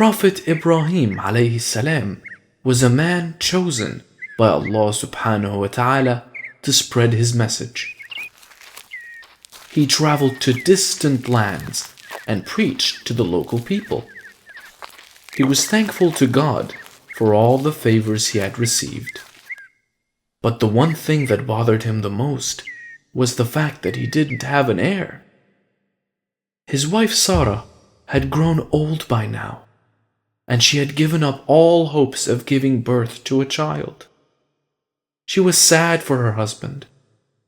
Prophet Ibrahim alayhi salam was a man chosen by Allah subhanahu wa ta'ala to spread his message. He traveled to distant lands and preached to the local people. He was thankful to God for all the favors he had received. But the one thing that bothered him the most was the fact that he didn't have an heir. His wife Sarah had grown old by now, and she had given up all hopes of giving birth to a child. She was sad for her husband,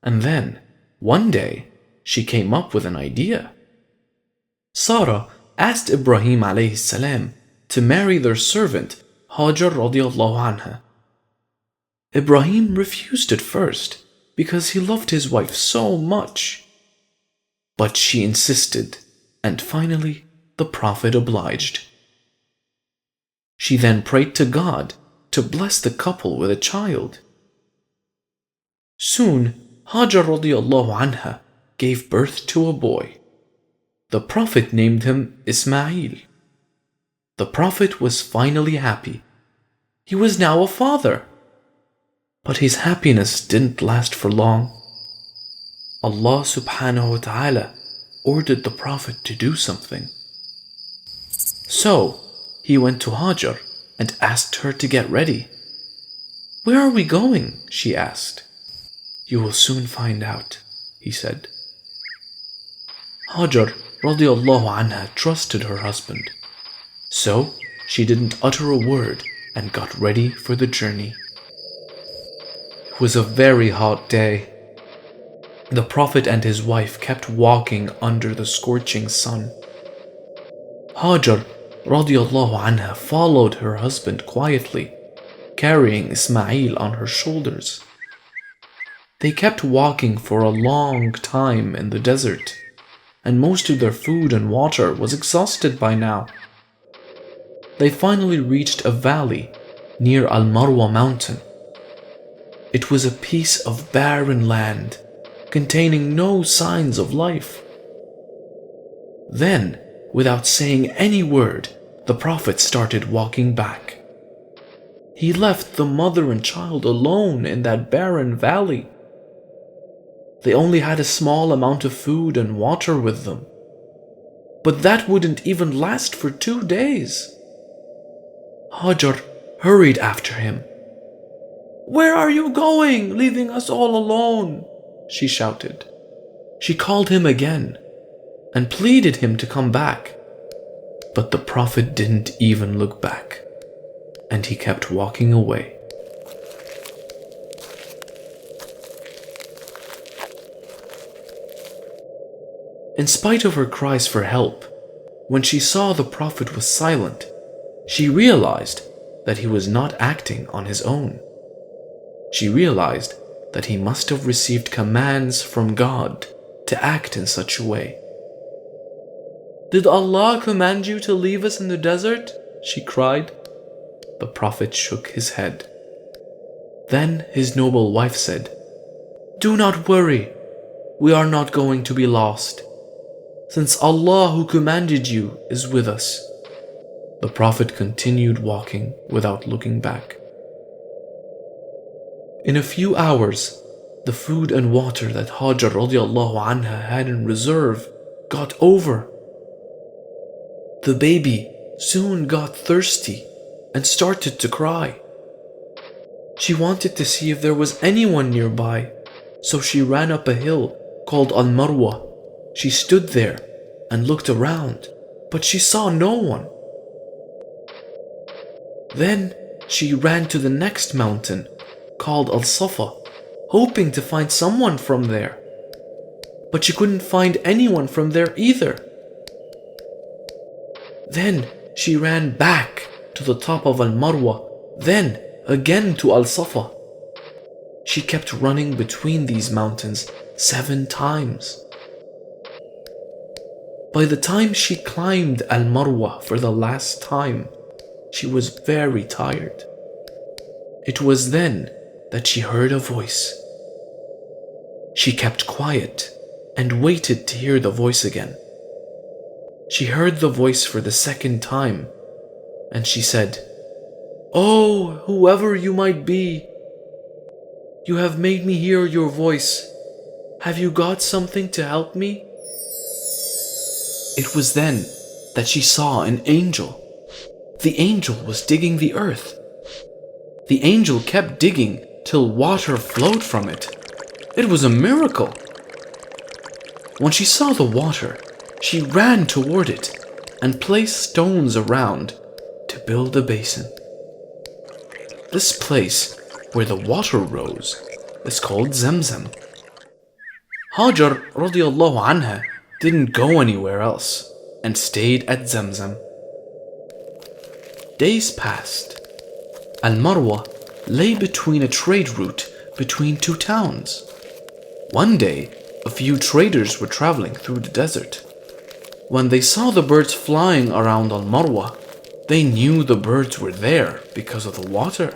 and then, one day, she came up with an idea. Sarah asked Ibrahim alayhi salam to marry their servant Hajar radiallahu anha. Ibrahim refused at first because he loved his wife so much. But she insisted, and finally the Prophet obliged. She then prayed to God to bless the couple with a child. Soon, Hajar radiallahu anha gave birth to a boy. The Prophet named him Ismael. The Prophet was finally happy. He was now a father. But his happiness didn't last for long. Allah subhanahu wa ta'ala ordered the Prophet to do something. So, he went to Hajar and asked her to get ready. "Where are we going?" she asked. "You will soon find out," he said. Hajar radiallahu anha trusted her husband. So, she didn't utter a word and got ready for the journey. It was a very hot day. The Prophet and his wife kept walking under the scorching sun. Hajar radiallahu anha followed her husband quietly, carrying Ismail on her shoulders. They kept walking for a long time in the desert, and most of their food and water was exhausted by now. They finally reached a valley near Al-Marwa mountain. It was a piece of barren land, containing no signs of life. Then, without saying any word, the Prophet started walking back. He left the mother and child alone in that barren valley. They only had a small amount of food and water with them. But that wouldn't even last for 2 days. Hajar hurried after him. "Where are you going, leaving us all alone?" she shouted. She called him again and pleaded him to come back. But the Prophet didn't even look back, and he kept walking away. In spite of her cries for help, when she saw the Prophet was silent, she realized that he was not acting on his own. She realized that he must have received commands from God to act in such a way. "Did Allah command you to leave us in the desert?" she cried. The Prophet shook his head. Then his noble wife said, "Do not worry, we are not going to be lost, since Allah who commanded you is with us." The Prophet continued walking without looking back. In a few hours, the food and water that Hajar radiallahu anha had in reserve got over. The baby soon got thirsty and started to cry. She wanted to see if there was anyone nearby, so she ran up a hill called Al-Marwa. She stood there and looked around, but she saw no one. Then she ran to the next mountain called Al-Safa, hoping to find someone from there. But she couldn't find anyone from there either. Then she ran back to the top of Al-Marwa, then again to Al-Safa. She kept running between these mountains 7 times. By the time she climbed Al-Marwa for the last time, she was very tired. It was then that she heard a voice. She kept quiet and waited to hear the voice again. She heard the voice for the second time, and she said, "Oh, whoever you might be, you have made me hear your voice. Have you got something to help me?" It was then that she saw an angel. The angel was digging the earth. The angel kept digging till water flowed from it. It was a miracle. When she saw the water, she ran toward it and placed stones around to build a basin. This place where the water rose is called Zamzam. Hajar radiallahu anha didn't go anywhere else and stayed at Zamzam. Days passed. Al-Marwa lay between a trade route between two towns. One day, a few traders were traveling through the desert. When they saw the birds flying around Al-Marwa, they knew the birds were there because of the water.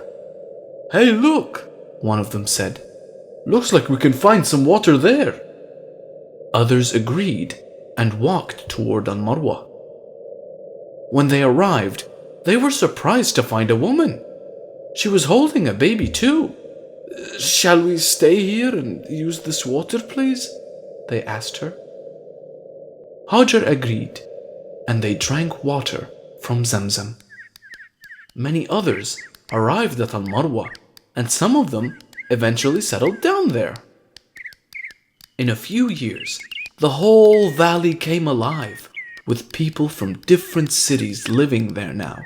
"Hey, look," one of them said. "Looks like we can find some water there." Others agreed and walked toward Al-Marwa. When they arrived, they were surprised to find a woman. She was holding a baby too. "Shall we stay here and use this water, please?" they asked her. Hajar agreed, and they drank water from Zamzam. Many others arrived at Al-Marwa, and some of them eventually settled down there. In a few years, the whole valley came alive, with people from different cities living there now.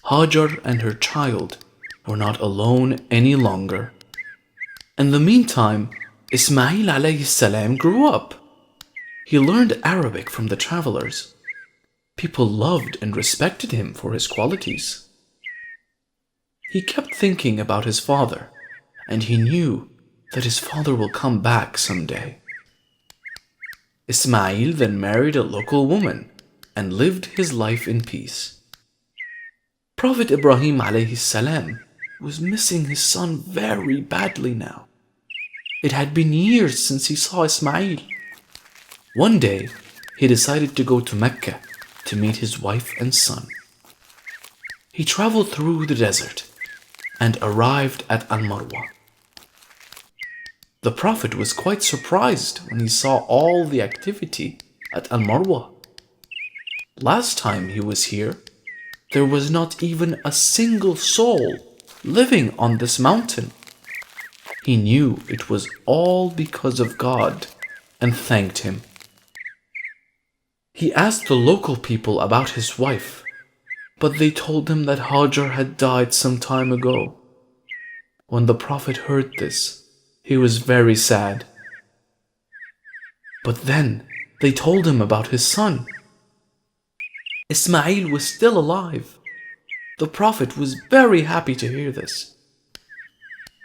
Hajar and her child were not alone any longer. In the meantime, Ismail alayhi salam grew up. He learned Arabic from the travelers. People loved and respected him for his qualities. He kept thinking about his father, and he knew that his father will come back someday. Ismail then married a local woman and lived his life in peace. Prophet Ibrahim alayhi salam was missing his son very badly now. It had been years since he saw Ismail. One day, he decided to go to Mecca to meet his wife and son. He traveled through the desert and arrived at Al-Marwa. The Prophet was quite surprised when he saw all the activity at Al-Marwa. Last time he was here, there was not even a single soul living on this mountain. He knew it was all because of God and thanked him. He asked the local people about his wife, but they told him that Hajar had died some time ago. When the Prophet heard this, he was very sad. But then they told him about his son. Ismail was still alive. The Prophet was very happy to hear this.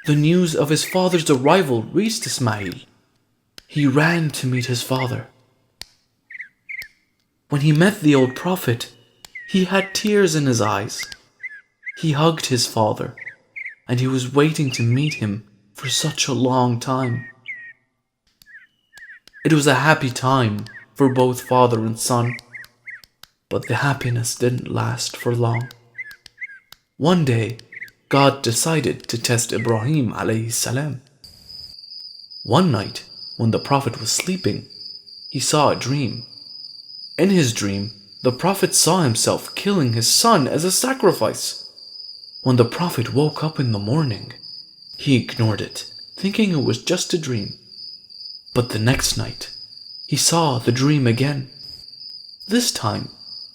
The news of his father's arrival reached Ismail. He ran to meet his father. When he met the old Prophet, he had tears in his eyes. He hugged his father, and he was waiting to meet him for such a long time. It was a happy time for both father and son, but the happiness didn't last for long. One day, God decided to test Ibrahim alayhi salam. One night, when the Prophet was sleeping, he saw a dream. In his dream, the Prophet saw himself killing his son as a sacrifice. When the Prophet woke up in the morning, he ignored it, thinking it was just a dream. But the next night, he saw the dream again. This time,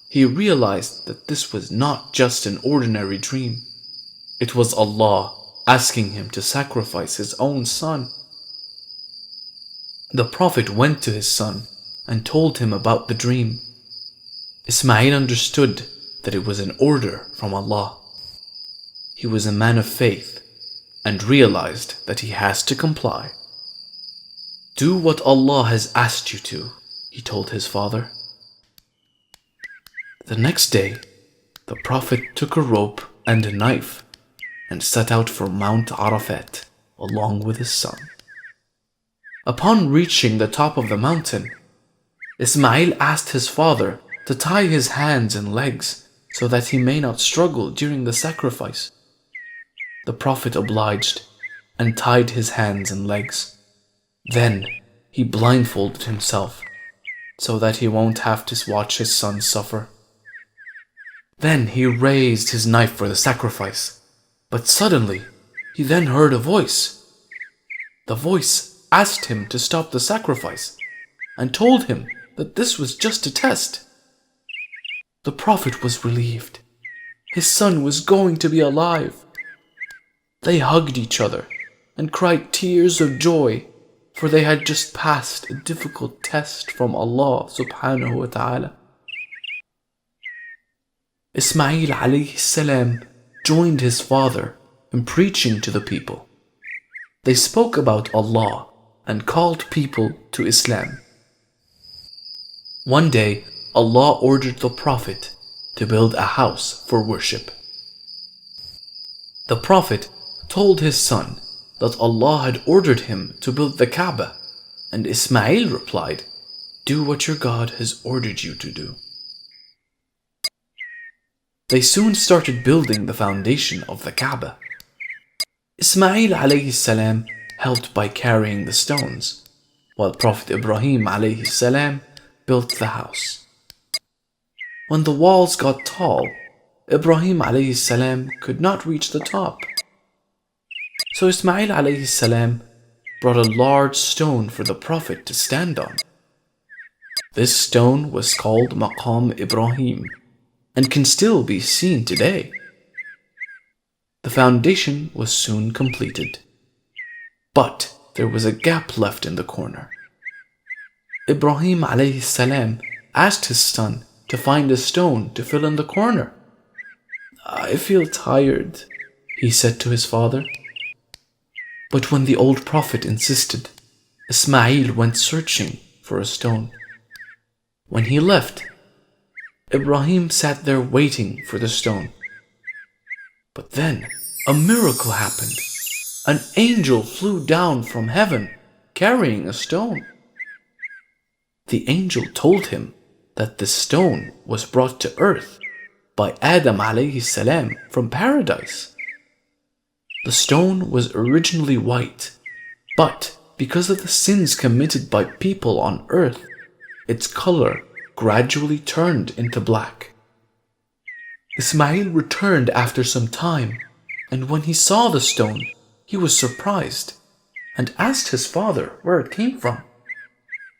he realized that this was not just an ordinary dream. It was Allah asking him to sacrifice his own son. The Prophet went to his son and told him about the dream. Ismail understood that it was an order from Allah. He was a man of faith and realized that he has to comply. "Do what Allah has asked you to," he told his father. The next day, the Prophet took a rope and a knife and set out for Mount Arafat along with his son. Upon reaching the top of the mountain, Ismail asked his father to tie his hands and legs so that he may not struggle during the sacrifice. The Prophet obliged and tied his hands and legs. Then he blindfolded himself so that he won't have to watch his son suffer. Then he raised his knife for the sacrifice, but suddenly he then heard a voice. The voice asked him to stop the sacrifice and told him that this was just a test. The Prophet was relieved. His son was going to be alive. They hugged each other and cried tears of joy, for they had just passed a difficult test from Allah subhanahu wa ta'ala. Ismail alayhi salam joined his father in preaching to the people. They spoke about Allah and called people to Islam. One day, Allah ordered the Prophet to build a house for worship. The Prophet told his son that Allah had ordered him to build the Kaaba, and Ismail replied, "Do what your God has ordered you to do." They soon started building the foundation of the Kaaba. Ismail alayhi salam helped by carrying the stones, while Prophet Ibrahim alayhi salam built the house. When the walls got tall, Ibrahim alayhi salam could not reach the top. So Ismail alayhi salam brought a large stone for the Prophet to stand on. This stone was called Maqam Ibrahim and can still be seen today. The foundation was soon completed, but there was a gap left in the corner. Ibrahim alayhi salam asked his son to find a stone to fill in the corner. "I feel tired," he said to his father. But when the old Prophet insisted, Ismail went searching for a stone. When he left, Ibrahim sat there waiting for the stone. But then a miracle happened. An angel flew down from heaven carrying a stone. The angel told him that the stone was brought to earth by Adam alayhi salam from paradise. The stone was originally white, but because of the sins committed by people on earth, its color gradually turned into black. Ismail returned after some time, and when he saw the stone, he was surprised and asked his father where it came from.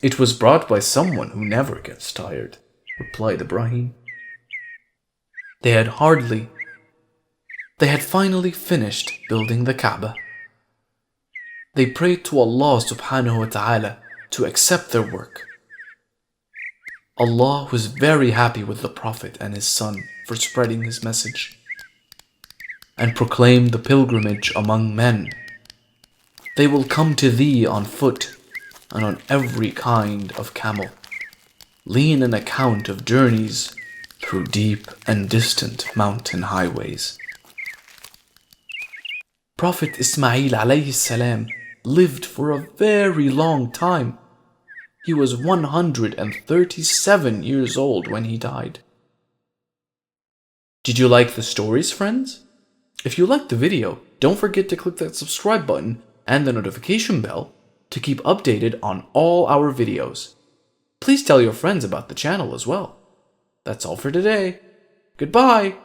"It was brought by someone who never gets tired," replied Ibrahim. They had finally finished building the Kaaba. They prayed to Allah subhanahu wa ta'ala to accept their work. Allah was very happy with the Prophet and his son for spreading his message, and proclaimed the pilgrimage among men. They will come to thee on foot and on every kind of camel, lean an account of journeys through deep and distant mountain highways. Prophet Ismail alayhi salam lived for a very long time. He was 137 years old when he died. Did you like the stories, friends? If you liked the video, don't forget to click that subscribe button and the notification bell to keep updated on all our videos. Please tell your friends about the channel as well. That's all for today. Goodbye!